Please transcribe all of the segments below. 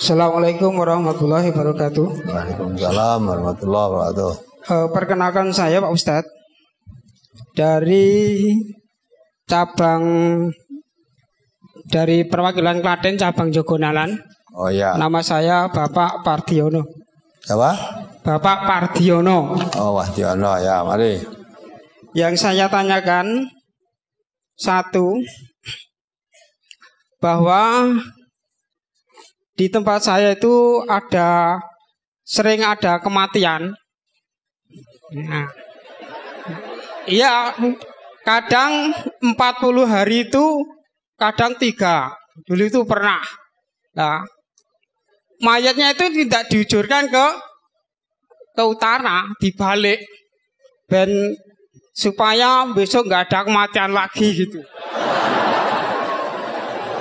Assalamualaikum warahmatullahi wabarakatuh. Waalaikumsalam warahmatullahi wabarakatuh. Perkenalkan saya Pak Ustadz dari cabang dari perwakilan Klaten cabang Jogonalan. Oh ya. Nama saya Bapak Pardiono. Apa? Bapak Pardiono. Oh Pardiono ya, mari. Yang saya tanyakan satu, bahwa di tempat saya itu sering ada kematian. Nah, iya, kadang 40 hari itu, kadang 3. Dulu itu pernah. Nah, mayatnya itu tidak diujurkan ke utara, dibalik, dan supaya besok nggak ada kematian lagi gitu.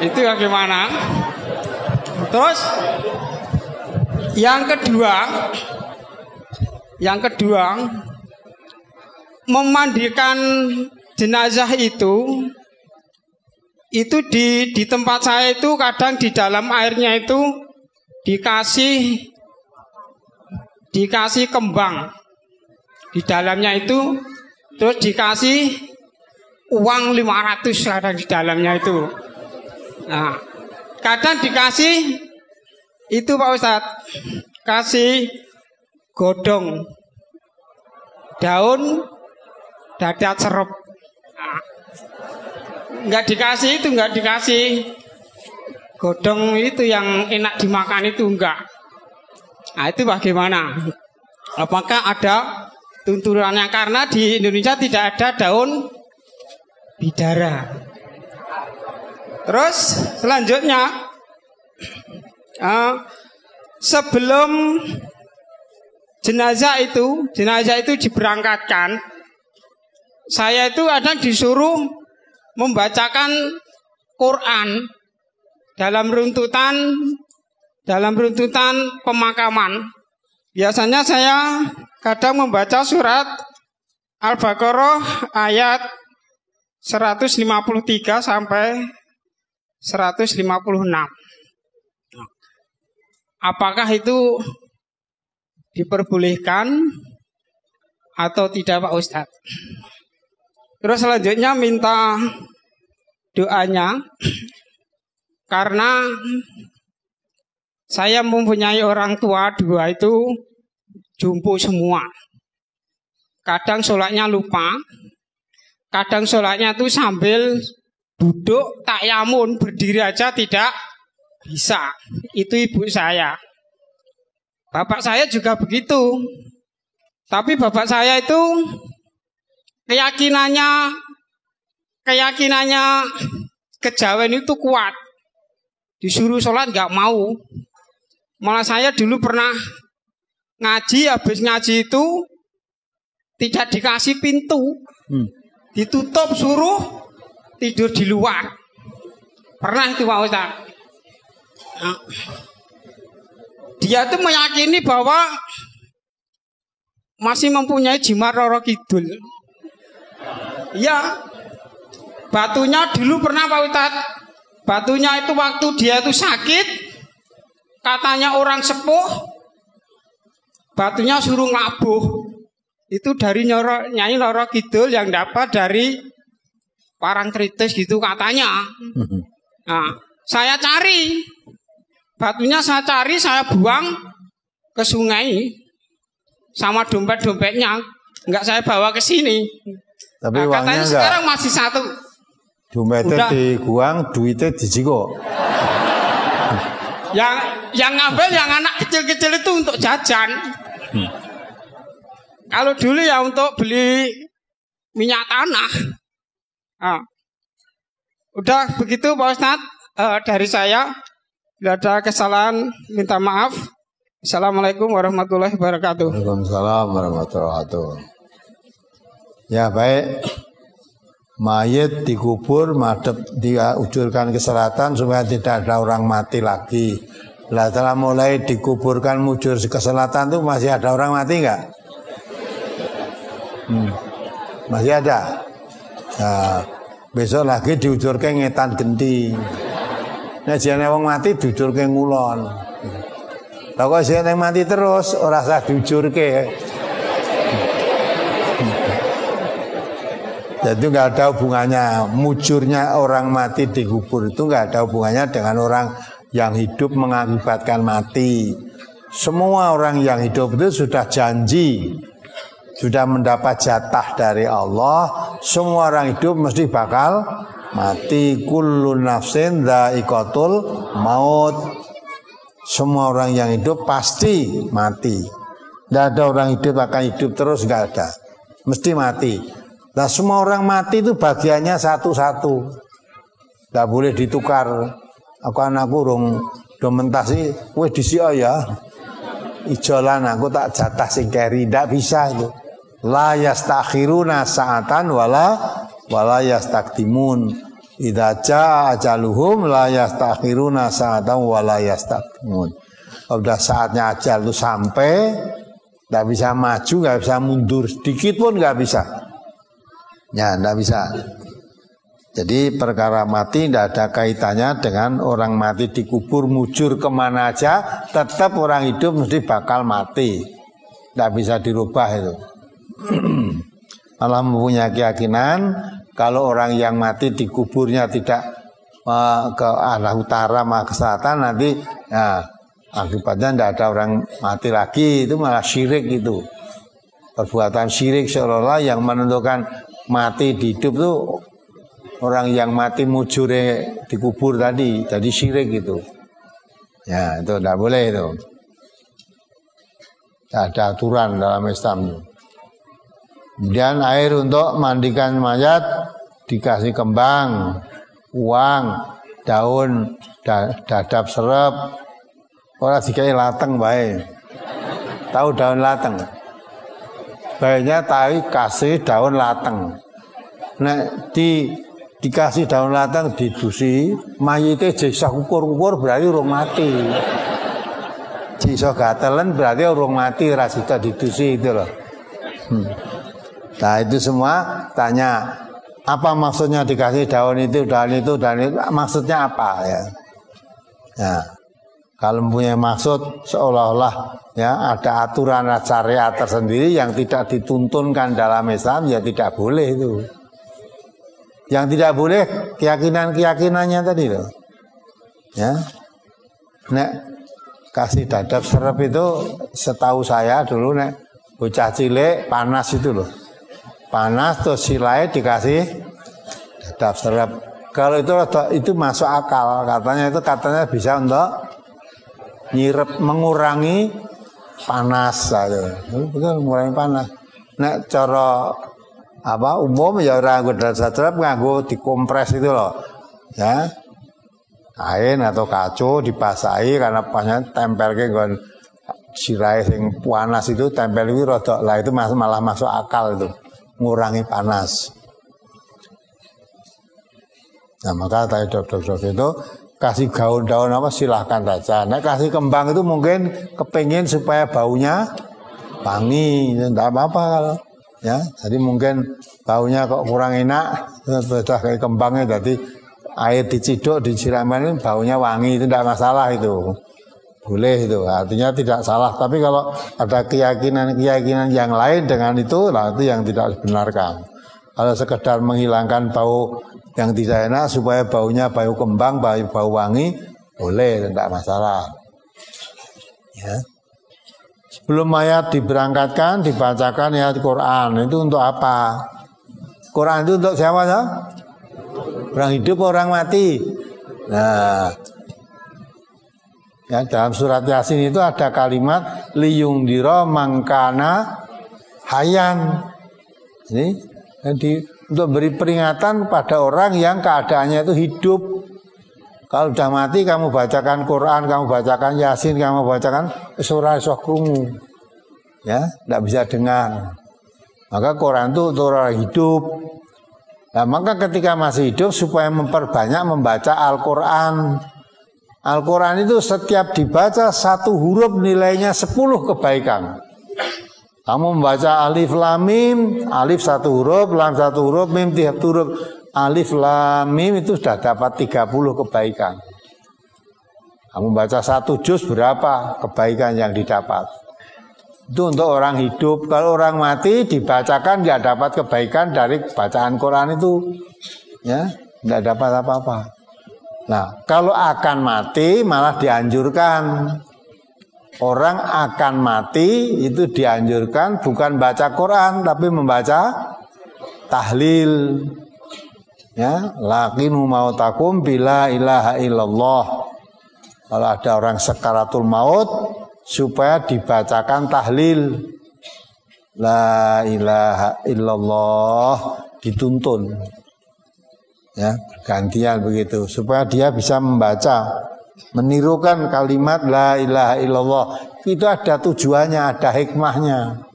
Itu bagaimana? Terus yang kedua, memandikan jenazah itu di tempat saya itu kadang di dalam airnya itu dikasih kembang di dalamnya itu, terus dikasih uang 500 kadang di dalamnya itu. Nah, kadang dikasih itu Pak Ustadz, kasih godong daun dadat serep. Nah, nggak dikasih godong itu yang enak dimakan itu enggak. Nah, itu bagaimana? Apakah ada tuntunannya? Karena di Indonesia tidak ada daun bidara. Terus selanjutnya, sebelum jenazah itu diberangkatkan, saya itu ada disuruh membacakan Quran dalam runtutan pemakaman. Biasanya saya kadang membaca surat Al-Baqarah ayat 153 sampai 156. Apakah itu diperbolehkan atau tidak Pak Ustadz? Terus selanjutnya minta doanya, karena saya mempunyai orang tua 2 itu jumbo semua. Kadang sholatnya lupa, kadang sholatnya itu sambil duduk takyamun, berdiri aja tidak bisa. Itu ibu saya. Bapak saya juga begitu. Tapi bapak saya itu keyakinannya kejawen itu kuat. Disuruh sholat nggak mau. Malah saya dulu pernah ngaji, habis ngaji itu tidak dikasih pintu, ditutup, suruh tidur di luar. Pernah itu Pak Ustadz. Nah, dia itu meyakini bahwa masih mempunyai jimat Roro Kidul. Ya, batunya dulu pernah Pak Ustadz. Batunya itu waktu dia itu sakit, katanya orang sepuh, batunya suruh ngabuh. Itu dari Nyai Roro Kidul yang dapat dari Parangtritis gitu katanya. Nah, saya cari batunya, saya buang ke sungai sama dompet-dompetnya, nggak saya bawa ke sini. Tapi nah, katanya enggak. Sekarang masih 1. Dompetnya dibuang, duitnya dijiko. Yang ngambil yang anak kecil-kecil itu untuk jajan. Kalau dulu ya untuk beli minyak tanah. Nah, udah begitu Pak Ustadz, dari saya. Bila ada kesalahan minta maaf. Assalamualaikum warahmatullahi wabarakatuh. Waalaikumsalam warahmatullahi wabarakatuh. Ya baik, mayit dikubur madep diujurkan ke selatan supaya tidak ada orang mati lagi. Lah setelah mulai dikuburkan mujur ke selatan tuh masih ada orang mati nggak? Masih ada. Nah, besok lagi diujurke ngetan genti. Nek jane wong mati diujurke ngulon. Lah kok sing mati terus ora usah dijurke. Jadi nggak ada hubungannya mujurnya orang mati dikubur itu nggak ada hubungannya dengan orang yang hidup mengakibatkan mati. Semua orang yang hidup itu sudah janji, sudah mendapat jatah dari Allah. Semua orang hidup mesti bakal mati. Kullu nafsin dha'iqatul maut. Semua orang yang hidup pasti mati. Tidak ada orang hidup akan hidup terus, nggak ada. Mesti mati. Nah semua orang mati itu bagiannya satu-satu. Tidak boleh ditukar. Aku rong mentasi, weh disio ya. Ijolan aku tak jatah sing keri. Tidak bisa itu. La yastakhiruna sa'atan wala yastakdimun. Idza jaa ajaluhum la yastakhiruna sa'atan wala yastakdimun. Udah saatnya ajal itu sampai, tidak bisa maju, nggak bisa mundur sedikit pun nggak bisa. Ya, tidak bisa. Jadi perkara mati tidak ada kaitannya dengan orang mati dikubur mujur kemana aja, tetap orang hidup mesti bakal mati. Tidak bisa dirubah itu. Malah mempunyai keyakinan kalau orang yang mati dikuburnya tidak ke arah utara ke selatan nanti, nah, akibatnya tidak ada orang mati lagi, itu malah syirik itu. Perbuatan syirik seolah-olah yang menentukan mati di hidup tuh orang yang mati mujure dikubur tadi, jadi syirik gitu. Ya itu tidak boleh itu. Tidak ada aturan dalam Islam. Kemudian air untuk mandikan mayat dikasih kembang, uang, daun, dadap serep. Orang dikai lateng baik. Tahu daun lateng? Baiknya tahu kasih daun lateng. Nek dikasih daun lateng didusi, mayite jisa ukur-ukur berarti urung mati. Jisa gatelen berarti urung mati, rasita didusi itu loh. Nah itu semua tanya apa maksudnya dikasih daun itu, maksudnya apa ya? Nah, kalau mempunyai maksud seolah-olah ya ada aturan syariat tersendiri yang tidak dituntunkan dalam Islam ya tidak boleh itu. Yang tidak boleh keyakinan-keyakinannya tadi loh. Ya. Nek kasih dadap serep itu setahu saya dulu nek bocah cilik panas itu loh. Panas terus silai dikasih dadap serep. Kalau itu masuk akal, katanya bisa untuk nyirep mengurangi panas betul mengurangi panas. Nek cara umum ya ora nganggo dadap serep, nganggo dikompres itu loh. Ya. Kain atau kacu dibasahi karena pasnya tempel ke nggon sirai sing panas itu tempel iki rada lah itu malah masuk akal itu. Ngurangi panas. Nah maka tadi dokter itu kasih daun apa silahkan saja. Nah kasih kembang itu mungkin kepingin supaya baunya wangi, tidak apa-apa kalau ya. Jadi mungkin baunya kok kurang enak, sudah kayak kembangnya jadi air diciduk disiramin baunya wangi itu tidak masalah itu. Boleh itu, artinya tidak salah. Tapi kalau ada keyakinan yang lain dengan itu, lah itu yang tidak dibenarkan. Kalau sekedar menghilangkan bau yang tidak enak supaya baunya bau kembang, bau wangi, boleh, tidak masalah. Ya. Sebelum mayat diberangkatkan, dibacakan ayat Quran. Itu untuk apa? Quran itu untuk siapa? Ya? Orang hidup, orang mati. Nah. Ya, dalam surat Yasin itu ada kalimat liyungdira mangkana hayan. Jadi untuk beri peringatan pada orang yang keadaannya itu hidup. Kalau sudah mati kamu bacakan Quran, kamu bacakan Yasin, kamu bacakan surah krungu. Ya, tidak bisa dengar. Maka Quran itu untuk orang hidup. Nah, maka ketika masih hidup supaya memperbanyak membaca Al-Quran. Al-Quran itu setiap dibaca satu huruf nilainya 10 kebaikan. Kamu membaca alif lam mim, alif satu huruf, lam satu huruf, mim tiap huruf. Alif lam mim itu sudah dapat 30 kebaikan. Kamu baca 1 juz berapa kebaikan yang didapat? Itu untuk orang hidup. Kalau orang mati dibacakan nggak dapat kebaikan dari bacaan Quran itu, ya nggak dapat apa-apa. Nah, kalau akan mati malah dianjurkan. Orang akan mati itu dianjurkan bukan baca Quran tapi membaca tahlil. Ya, laqinu mautakum bila ilaha illallah. Kalau ada orang sekaratul maut supaya dibacakan tahlil. La ilaha illallah dituntun. Ya, gantian begitu supaya dia bisa membaca, menirukan kalimat la ilaha illallah. Itu ada tujuannya, ada hikmahnya.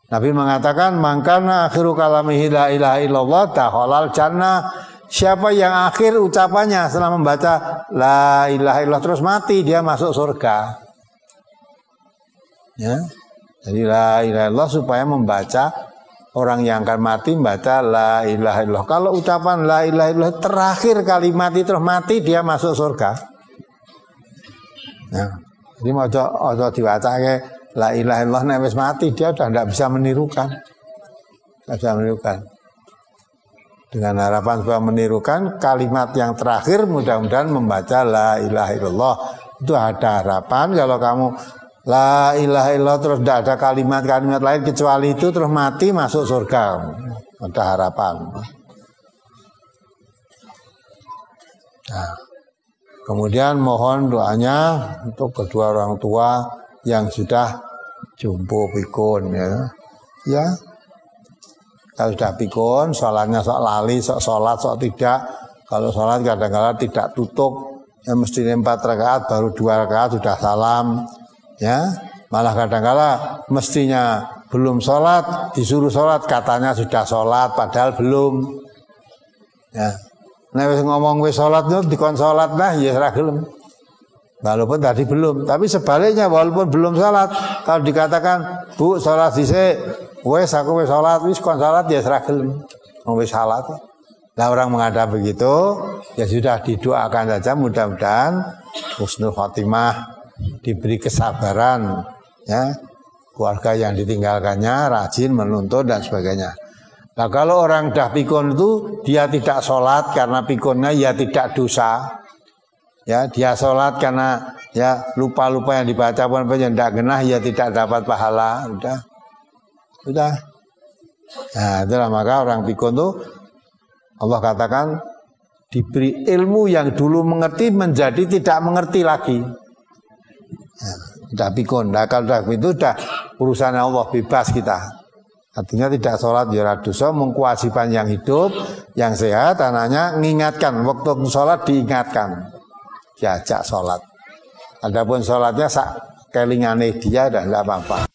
Nabi mengatakan mangkana akhiru kalamihi la ilaha illallah dakhalal jannah. Siapa yang akhir ucapannya setelah membaca la ilaha illallah terus mati, dia masuk surga. Ya. Jadi la ilaha illallah supaya membaca, orang yang akan mati membaca la ilaha illallah. Kalau ucapan la ilaha illallah terakhir kalimat itu terus mati, dia masuk surga. Ya. Jadi mau diwacake la ilaha illallah nek wis mati dia sudah tidak bisa menirukan. Tidak bisa menirukan. Dengan harapan supaya menirukan kalimat yang terakhir mudah-mudahan membaca la ilaha illallah. Itu ada harapan kalau kamu la ilaha illallah terus tidak ada kalimat-kalimat lain kecuali itu terus mati masuk surga. Ada harapan. Nah, kemudian mohon doanya untuk kedua orang tua yang sudah jumbo pikun ya. Ya. Kalau sudah pikun, sholatnya sok lali, sok sholat, sok tidak. Kalau sholat kadang-kadang tidak tutup, ya mesti 4 rakaat, baru 2 rakaat sudah salam. Ya, malah kadang-kadang mestinya belum sholat, disuruh sholat, katanya sudah sholat, padahal belum. Ya, nah wis ngomong wis sholat itu dikon sholat nah, ya ora gelem. Walaupun tadi belum, tapi sebaliknya walaupun belum sholat, kalau dikatakan Bu sholat dhisik, wes aku wis sholat, wis kon sholat ya ora gelem, wis sholat. Nah orang menghadap begitu, ya sudah didoakan saja mudah-mudahan husnul khotimah, diberi kesabaran, ya keluarga yang ditinggalkannya rajin menuntut dan sebagainya. Nah kalau orang dah pikun itu dia tidak sholat karena pikunnya ya tidak dosa. Ya, dia sholat karena ya lupa-lupa yang dibaca pun tidak genah, ya tidak dapat pahala. Udah. Nah, itulah maka orang pikun itu Allah katakan diberi ilmu yang dulu mengerti menjadi tidak mengerti lagi. Ya, udah pikun. Nah, kalau udah itu udah urusan Allah, bebas kita. Artinya tidak sholat ya dosa, mengkewajiban yang hidup, yang sehat, anaknya mengingatkan waktu sholat diingatkan. Diajak sholat. Adapun sholatnya sak kelingane dia dan tidak apa-apa.